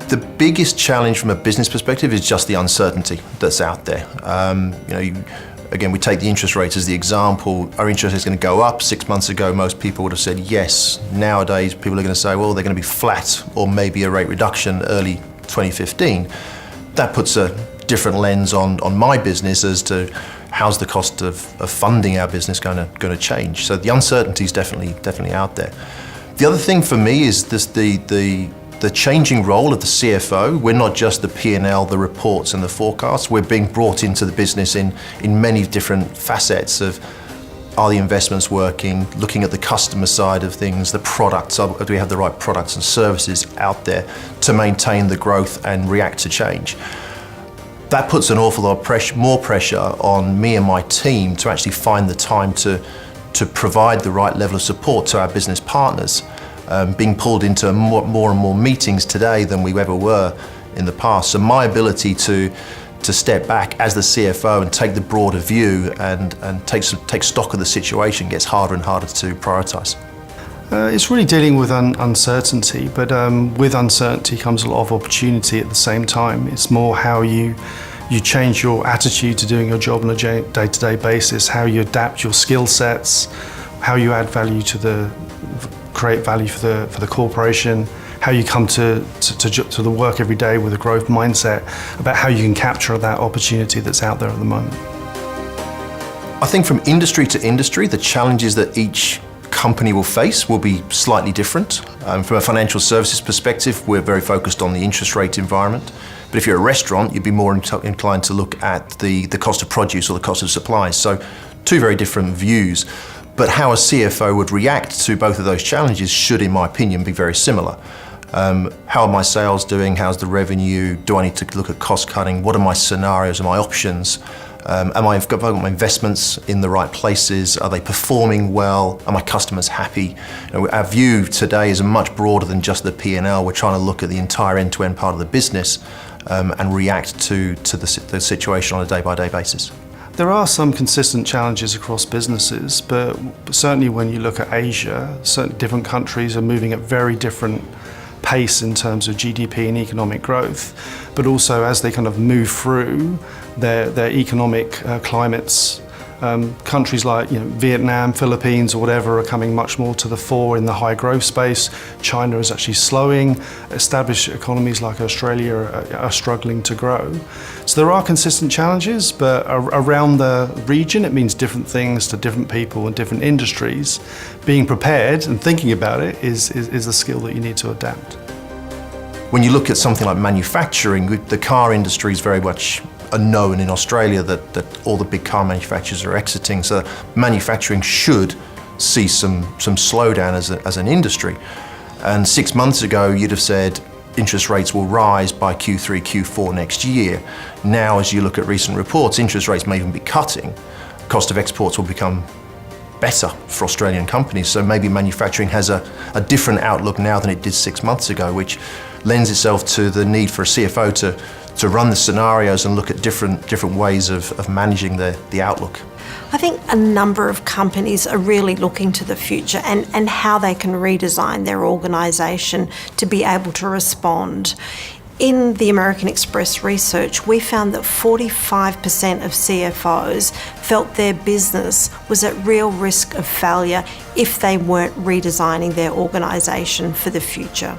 The biggest challenge from a business perspective is just the uncertainty that's out there. Again, we take the interest rates as the example. Are interest rates going to go up? 6 months ago, most people would have said yes. Nowadays, people are going to say, well, they're going to be flat or maybe a rate reduction early 2015. That puts a different lens on my business as to how's the cost of funding our business going to change. So the uncertainty is definitely out there. The other thing for me is this, the changing role of the CFO. We're not just the P&L, the reports and the forecasts. We're being brought into the business in many different facets of, are the investments working, looking at the customer side of things, the products, do we have the right products and services out there to maintain the growth and react to change. That puts an awful lot of more pressure on me and my team to actually find the time to provide the right level of support to our business partners. Being pulled into more and more meetings today than we ever were in the past. So my ability to step back as the CFO and take the broader view and take stock of the situation gets harder and harder to prioritise. It's really dealing with uncertainty, but with uncertainty comes a lot of opportunity at the same time. It's more how you change your attitude to doing your job on a day-to-day basis, how you adapt your skill sets, how you add value to create value for the corporation, how you come to the work every day with a growth mindset, about how you can capture that opportunity that's out there at the moment. I think from industry to industry, the challenges that each company will face will be slightly different. From a financial services perspective, we're very focused on the interest rate environment. But if you're a restaurant, you'd be more inclined to look at the cost of produce or the cost of supplies. So two very different views. But how a CFO would react to both of those challenges should, in my opinion, be very similar. How are my sales doing? How's the revenue? Do I need to look at cost cutting? What are my scenarios and my options? Have I got my investments in the right places? Are they performing well? Are my customers happy? Our view today is much broader than just the P&L. We're trying to look at the entire end-to-end part of the business and react to the situation on a day-by-day basis. There are some consistent challenges across businesses, but certainly when you look at Asia, certain different countries are moving at very different pace in terms of GDP and economic growth, but also as they kind of move through their economic climates. Countries like Vietnam, Philippines or whatever are coming much more to the fore in the high growth space. China is actually slowing. Established economies like Australia are struggling to grow. So there are consistent challenges, but around the region it means different things to different people and different industries. Being prepared and thinking about it is a skill that you need to adapt. When you look at something like manufacturing, the car industry is very much known in Australia that all the big car manufacturers are exiting, so manufacturing should see some slowdown as an industry. And 6 months ago you'd have said interest rates will rise by Q3, Q4 next year. Now as you look at recent reports, interest rates may even be cutting. Cost of exports will become better for Australian companies, so maybe manufacturing has a different outlook now than it did 6 months ago, which lends itself to the need for a CFO to run the scenarios and look at different ways of managing the outlook. I think a number of companies are really looking to the future and how they can redesign their organisation to be able to respond. In the American Express research, we found that 45% of CFOs felt their business was at real risk of failure if they weren't redesigning their organisation for the future.